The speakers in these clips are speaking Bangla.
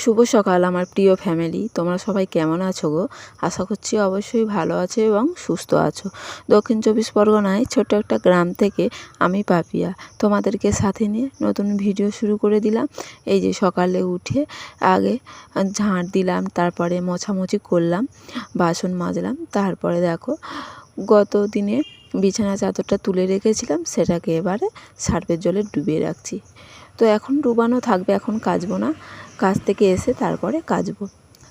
শুভ সকাল আমার প্রিয় ফ্যামিলি, তোমরা সবাই কেমন আছো গো? আশা করছি অবশ্যই ভালো আছো এবং সুস্থ আছো। দক্ষিণ চব্বিশ পরগনায় ছোট্ট একটা গ্রাম থেকে আমি পাপিয়া তোমাদেরকে সাথে নিয়ে নতুন ভিডিও শুরু করে দিলাম। এই যে সকালে উঠে আগে ঝাঁট দিলাম, তারপরে মোছামুছি করলাম, বাসন মাজলাম, তারপরে দেখো গত দিনে বিছানা চাদরটা তুলে রেখেছিলাম, সেটাকে এবারে সার্ফের জলে ডুবিয়ে রাখছি। তো এখন ডুবানো থাকবে, এখন কাচবো না, কাজ থেকে এসে তারপরে কাচবো।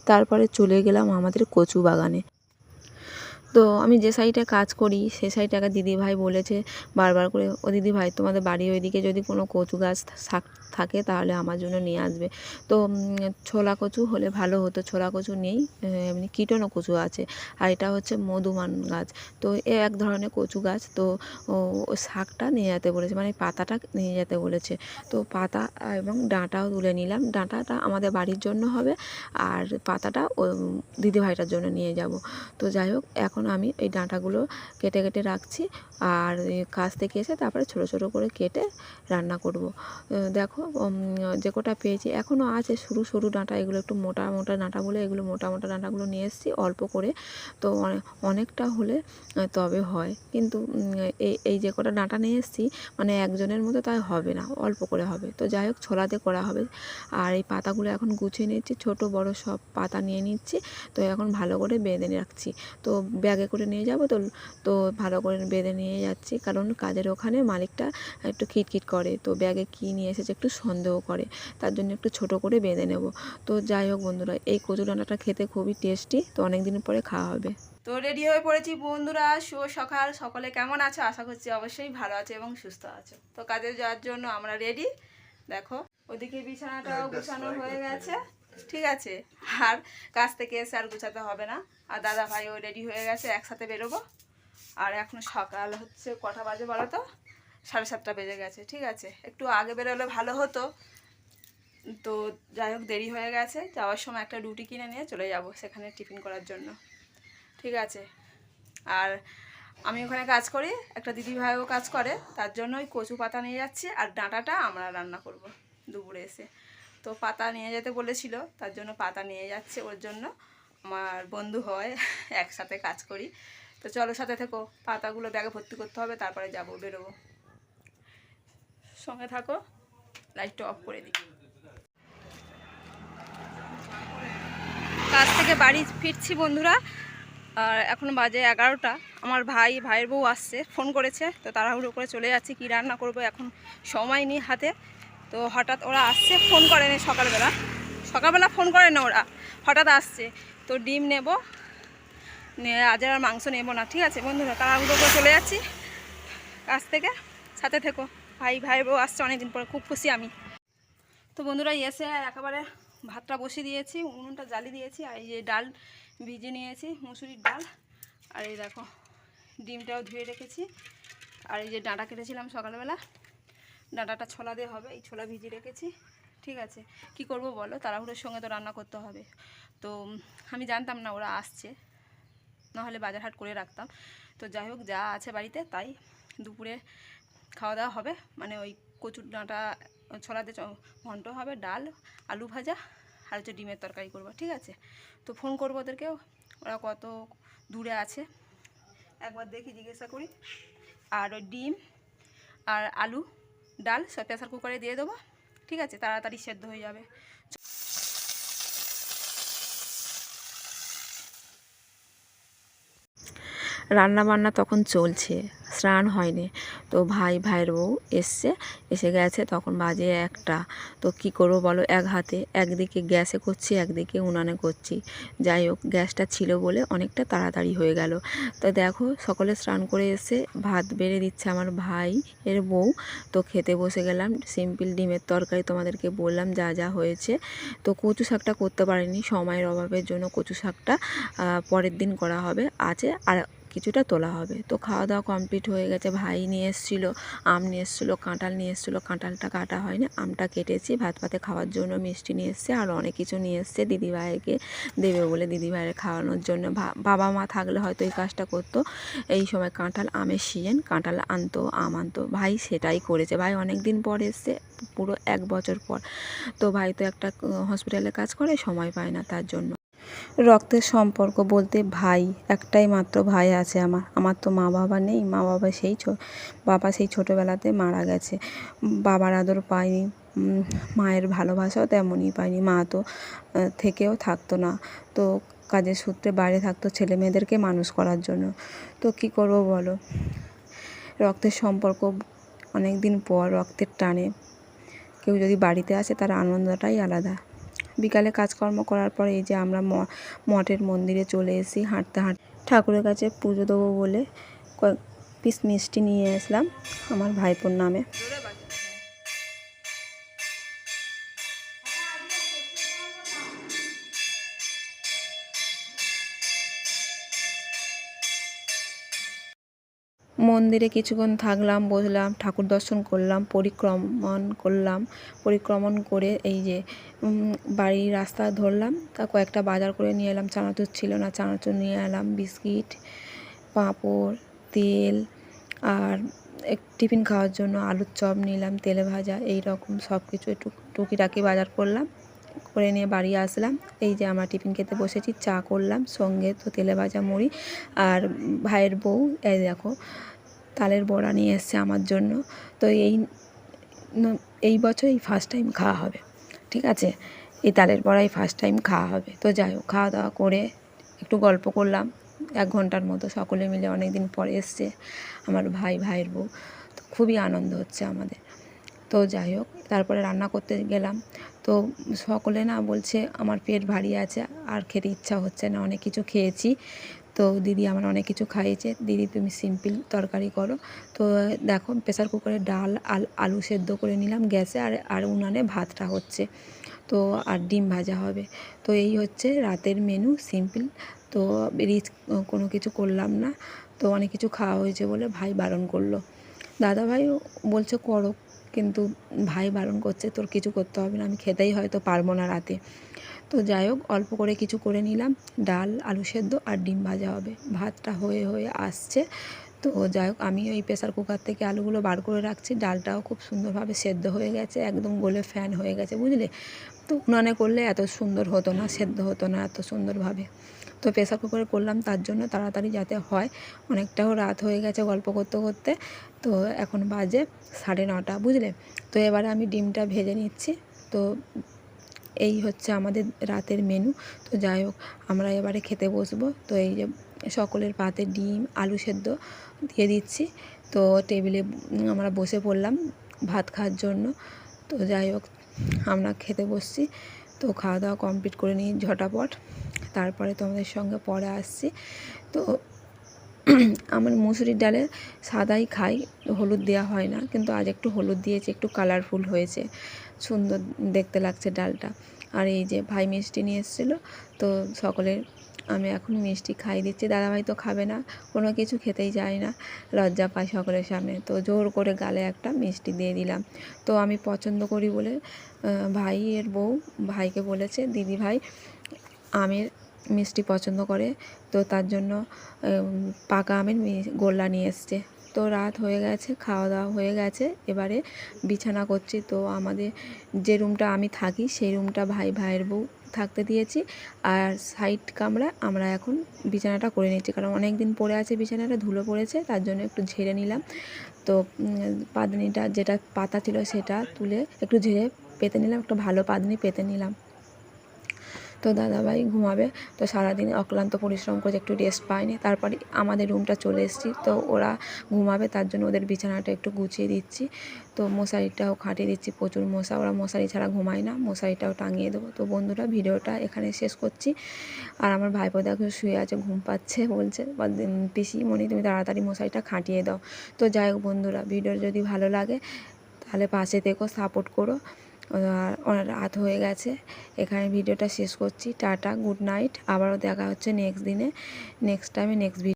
তারপরে চলে গেলাম আমাদের কচু বাগানে। তো আমি যে সাইডে কাজ করি সে সাইডে একটা দিদিভাই বলেছে বারবার করে, ও দিদিভাই তোমাদের বাড়ির ওইদিকে যদি কোনো কচু গাছ থাকে তাহলে আমার জন্য নিয়ে আসবে। তো ছোলা কচু হলে ভালো হতো, ছোলা কচু নেই, এমনি কীটনো কচু আছে, আর এটা হচ্ছে মধুমান গাছ। তো এ এক ধরনের কচু গাছ। তো শাকটা নিয়ে যেতে বলেছে, মানে পাতাটা নিয়ে যেতে বলেছে। তো পাতা এবং ডাঁটাও তুলে নিলাম। ডাঁটাটা আমাদের বাড়ির জন্য হবে আর পাতাটা ও দিদিভাইটার জন্য নিয়ে যাব। তো যাই হোক, এখন আমি এই ডাঁটাগুলো কেটে কেটে রাখছি, আর কাজ থেকে এসে তারপরে ছোটো ছোটো করে কেটে রান্না করব। দেখো যে কটা পেয়েছি এখনও আছে সরু সরু ডাঁটা, এগুলো একটু মোটা মোটা ডাঁটা বলে এগুলো মোটা মোটা ডাঁটাগুলো নিয়ে এসেছি অল্প করে। তো অনেকটা হলে তবে হয়, কিন্তু এই যে কটা ডাঁটা নিয়ে এসেছি মানে একজনের মতো তাই হবে না, অল্প করে হবে। তো যাই হোক, ছোলাতে করা হবে। আর এই পাতাগুলো এখন গুছিয়ে নিচ্ছি, ছোট বড় সব পাতা নিয়ে নিচ্ছি। তো এখন ভালো করে বেঁধে রাখছি। তো ব্যাগে করে নিয়ে যাব, তো ভালো করে বেঁধে নিয়ে যাচ্ছি, কারণ কাজের ওখানে মালিকটা একটু খিটখিট করে, তো ব্যাগে কী নিয়ে এসেছে একটু সন্দেহ করে, তার জন্য একটু ছোট করে বেঁধে নেব। তো যাই হোক বন্ধুরা, এই কচু ডাঁটাটা খেতে খুবই টেস্টি, তো অনেক দিন পরে খাওয়া হবে। তো রেডি হয়ে পড়েছি বন্ধুরা। শুভ সকাল, সকলে কেমন আছো? আশা করছি অবশ্যই ভালো আছে এবং সুস্থ আছো। তো কাজে যাওয়ার জন্য আমরা রেডি। দেখো ওদিকে বিছানাটাও গুছানো হয়ে গেছে, ঠিক আছে, আর কাজ থেকে এসে আর গুছাতে হবে না। আর দাদা ভাইও রেডি হয়ে গেছে, একসাথে বেরোবো। আর এখন সকাল হচ্ছে কটা বাজে বলো তো? 7:30 বেজে গেছে, ঠিক আছে। একটু আগে বেরোলে ভালো হতো, তো যাই হোক দেরি হয়ে গেছে। যাওয়ার সময় একটা রুটি কিনে নিয়ে চলে যাব সেখানে টিফিন করার জন্য, ঠিক আছে। আর আমি ওখানে কাজ করি, একটা দিদিভাইও কাজ করে, তার জন্য ওই কচু পাতা নিয়ে যাচ্ছি, আর ডাঁটাটা আমরা রান্না করব দুপুরে এসে। তো পাতা নিয়ে যেতে বলেছিল, তার জন্য পাতা নিয়ে যাচ্ছে। ওর জন্য আমার বন্ধু হয়, একসাথে কাজ করি। তো চলো সাথে থেকো, পাতাগুলো ব্যাগে ভর্তি করতে হবে, তারপরে যাব, বেরোবো। সঙ্গে থাকো। লাইটটা অফ করে দিই। কাজ থেকে বাড়ি ফিরছি বন্ধুরা, আর এখন বাজে 11টা। আমার ভাইয়ের বউ আসছে, ফোন করেছে, তো তাড়াহুড়ো করে চলে যাচ্ছি। কি রান্না করব এখন সময় নেই হাতে। তো হঠাৎ ওরা আসছে, ফোন করেনি সকালবেলা ফোন করে না ওরা, হঠাৎ আসছে। তো ডিম নেব, আজ আর মাংস নেব না, ঠিক আছে বন্ধুরা। তাড়াহুড়ো করে চলে যাচ্ছি কাজ থেকে, সাথে থেকো। ভাইয়ের বউ আসছে অনেকদিন পরে, খুব খুশি আমি। তো বন্ধুরা এসে একেবারে ভাতটা বসিয়ে দিয়েছি, উনুনটা জ্বালিয়ে দিয়েছি। আর এই যে ডাল ভিজে নিয়েছি, মুসুরির ডাল। আর এই দেখো ডিমটাও ধুয়ে রেখেছি। আর এই যে ডাঁটা কেটেছিলাম সকালবেলা, ডাঁটাটা ছোলা দিয়ে হবে, এই ছোলা ভিজিয়ে রেখেছি, ঠিক আছে। কি করব বলো, তাড়াহুড়োর সঙ্গে তো রান্না করতে হবে। তো আমি জানতাম না ওরা আসছে, নাহলে বাজার হাট করে রাখতাম। তো যাই হোক, যা আছে বাড়িতে তাই দুপুরে খাওয়া দাওয়া হবে। মানে ওই কচুর ডাঁটা ছোলাতে ঘন্ট হবে, ডাল, আলু ভাজা, আর হচ্ছে ডিমের তরকারি করবো, ঠিক আছে। তো ফোন করবো ওদেরকেও, ওরা কত দূরে আছে একবার দেখি, জিজ্ঞাসা করি। আর ওই ডিম আর আলু ডাল সব প্রেসার কুকারে দিয়ে দেবো, ঠিক আছে, তাড়াতাড়ি সেদ্ধ হয়ে যাবে। রান্না বান্না তখন চলছে, স্নান হয়নি। তো ভাইয়ের বউ এসে গেছে, তখন বাজে 1টা। তো কি করবো বলো, এক হাতে একদিকে গ্যাসে করছি, একদিকে উনানে করছি। যাই হোক, গ্যাসটা ছিল বলে অনেকটা তাড়াতাড়ি হয়ে গেল। তো দেখো সকলে স্নান করে এসে ভাত বেড়ে দিচ্ছে আমার ভাইয়ের বউ। তো খেতে বসে গেলাম। সিম্পল ডিমের তরকারি, তোমাদেরকে বললাম যা যা হয়েছে। তো কচু শাকটা করতে পারিনি সময়ের অভাবের জন্য, কচু শাকটা পরের দিন করা হবে আছে। আর কিছুটা তোলা হবে। তো খাওয়া দাওয়া কমপ্লিট হয়ে গেছে। ভাই নিয়ে এসেছিলো আম, নিয়ে এসেছিলো কাঁঠাল, নিয়ে এসেছিলো কাঁঠালটা কাটা হয়নি, আমটা কেটেছি ভাত পাতে খাওয়ার জন্য। মিষ্টি নিয়ে এসছে আর অনেক কিছু নিয়ে এসছে দিদিভাইকে দেবে বলে, দিদিভাইয়ের খাওয়ানোর জন্য। বাবা মা থাকলে হয়তো এই কাজটা করতো। এই সময় কাঁঠাল আমের সিজন, কাঁঠাল আনতো, আম আনতো। ভাই সেটাই করেছে। ভাই অনেক দিন পর এসছে, পুরো 1 বছর পর। তো ভাই তো একটা হসপিটালে কাজ করে, সময় পায় না, তার জন্য। রক্তের সম্পর্ক বলতে ভাই, একটাই মাত্র ভাই আছে আমার। আমার তো মা বাবা নেই। মা বাবা বাবা সেই ছোটোবেলাতে মারা গেছে। বাবার আদর পাইনি, মায়ের ভালোবাসাও তেমনই পাইনি। মা তো থেকেও থাকতো না, তো কাজের সূত্রে বাইরে থাকতো ছেলে মেয়েদেরকে মানুষ করার জন্য। তো কী করবো বলো, রক্তের সম্পর্ক অনেক দিন পর রক্তের টানে কেউ যদি বাড়িতে আসে, তার আনন্দটাই আলাদা। বিকালে কাজকর্ম করার পর এই যে আমরা মঠের মন্দিরে চলে এসেছি। হাঁটতে হাঁটতে ঠাকুরের কাছে পুজো দেবো বলে কয়েক পিস মিষ্টি নিয়ে আসলাম আমার ভাইপোর নামে। মন্দিরে কিছুক্ষণ থাকলাম, বসলাম, ঠাকুর দর্শন করলাম, পরিক্রমণ করে এই যে বাড়ির রাস্তা ধরলাম। তা কয়েকটা বাজার করে নিয়ে এলাম। চানাচুর ছিল না, চানাচুর নিয়ে এলাম, বিস্কিট, পাঁপড়, তেল, আর টিফিন খাওয়ার জন্য আলুর চপ নিলাম, তেলে ভাজা, এই রকম সব কিছু একটু টুকিটাকি বাজার করলাম, করে নিয়ে বাড়ি আসলাম। এই যে আমরা টিফিন খেতে বসেছি, চা করলাম, সঙ্গে তো তেলে ভাজা মুড়ি। আর ভাইয়ের বউ এই দেখো তালের বড়া নিয়ে এসছে আমার জন্য। তো এই বছর এই ফার্স্ট টাইম খাওয়া হবে, ঠিক আছে? এই তালের বড়াই ফার্স্ট টাইম খাওয়া হবে। তো যাই হোক, খাওয়া দাওয়া করে একটু গল্প করলাম 1 ঘন্টার মতো। সকলে মিলে অনেক দিন পরে এসছে আমার ভাইয়ের বউ, তো খুবই আনন্দ হচ্ছে আমাদের। তো যাই হোক, তারপরে রান্না করতে গেলাম। তো সকলে না বলছে আমার পেট ভারী আছে, আর খেতে ইচ্ছা হচ্ছে না, অনেক কিছু খেয়েছি। তো দিদি আমার অনেক কিছু খাইয়েছে। দিদি তুমি সিম্পল তরকারি করো। তো দেখো প্রেসার কুকারে ডাল আলু সেদ্ধ করে নিলাম গ্যাসে, আর উনানে ভাতটা হচ্ছে। তো আর ডিম ভাজা হবে। তো এই হচ্ছে রাতের মেনু, সিম্পল। তো রিচ কোনো কিছু করলাম না। তো অনেক কিছু খাওয়া হয়েছে বলে ভাই বারণ করলো। দাদাভাইও বলছে করো, কিন্তু ভাই বারণ করছে, তোর কিছু করতে হবে না, আমি খেতেই হয়তো পারবো না রাতে। তো যাই হোক, অল্প করে কিছু করে নিলাম, ডাল আলু সেদ্ধ আর ডিম ভাজা হবে। ভাতটা হয়ে আসছে। তো যাই হোক, আমি ওই প্রেসার কুকার থেকে আলুগুলো বার করে রাখছি। ডালটাও খুব সুন্দরভাবে সেদ্ধ হয়ে গেছে, একদম গলে ফ্যান হয়ে গেছে, বুঝলে? তো উনানে করলে এত সুন্দর হতো না, সেদ্ধ হতো না এত সুন্দরভাবে। তো প্রেসার কুকারে করলাম তার জন্য তাড়াতাড়ি যাতে হয়। অনেকটাও রাত হয়ে গেছে গল্প করতে করতে। তো এখন বাজে 9:30, বুঝলে? তো এবারে আমি ডিমটা ভেজে নিচ্ছি। তো এই হচ্ছে আমাদের রাতের মেনু। তো যাই হোক, আমরা এবারে খেতে বসবো। তো এই যে সকলের পাতে ডিম আলু সেদ্ধ দিয়ে দিচ্ছি। তো টেবিলে আমরা বসে পড়লাম ভাত খাওয়ার জন্য। তো যাই হোক, আমরা খেতে বসছি। তো খাওয়া দাওয়া কমপ্লিট করে নিই ঝটাপট, তারপরে তোমাদের সঙ্গে পরে আসছি। তো আমার মুসুরির ডালে সাদাই খাই, হলুদ দেওয়া হয় না, কিন্তু আজ একটু হলুদ দিয়েছি, একটু কালারফুল হয়েছে, সুন্দর দেখতে লাগছে ডালটা। আর এই যে ভাই মিষ্টি নিয়ে এসেছিলো, তো সকলের আমি এখন মিষ্টি খাইয়ে দিচ্ছি। দাদাভাই তো খাবে না, কোনো কিছু খেতেই চায় না, লজ্জা পায় সকলের সামনে। তো জোর করে গালে একটা মিষ্টি দিয়ে দিলাম। তো আমি পছন্দ করি বলে ভাইয়ের বউ ভাইকে বলেছে দিদি ভাই আমের মিষ্টি পছন্দ করে, তো তার জন্য পাকা আমের গোল্লা নিয়ে এসছে। তো রাত হয়ে গেছে, খাওয়া দাওয়া হয়ে গেছে, এবারে বিছানা করছি। তো আমাদের যে রুমটা আমি থাকি সেই রুমটা ভাইয়ের বউ থাকতে দিয়েছি, আর সাইড কামরা আমরা এখন বিছানাটা করে নিচ্ছি, কারণ অনেক দিন পড়ে আছে বিছানাটা, ধুলো পড়েছে, তার জন্য একটু ঝেড়ে নিলাম। তো পাদনিটা যেটা পাতা ছিল সেটা তুলে একটু ঝেড়ে পেতে নিলাম, একটু ভালো পাদনি পেতে নিলাম। তো দাদাভাই ঘুমাবে। তো সারাদিন অক্লান্ত পরিশ্রম করে একটু রেস্ট পায়নি, তারপরে আমাদের রুমটা চলে এসেছি। তো ওরা ঘুমাবে, তার জন্য ওদের বিছানাটা একটু গুছিয়ে দিচ্ছি। তো মশারিটাও খাটিয়ে দিচ্ছি, প্রচুর মশা, ওরা মশারি ছাড়া ঘুমায় না, মশারিটাও টাঙিয়ে দেবো। তো বন্ধুরা, ভিডিওটা এখানে শেষ করছি। আর আমার ভাইপো দেখো শুয়ে আছে, ঘুম পাচ্ছে, বলছে পিসিমণি তুমি তাড়াতাড়ি মশারিটা খাটিয়ে দাও। তো যাই হোক বন্ধুরা, ভিডিও যদি ভালো লাগে তাহলে পাশে থেকো, সাপোর্ট করো। আর অনেক রাত হয়ে গেছে, এখানে ভিডিওটা শেষ করছি। Tata, good night. আবারও দেখা হচ্ছে নেক্সট দিনে, নেক্সট টাইমে, নেক্সট ভিডিও।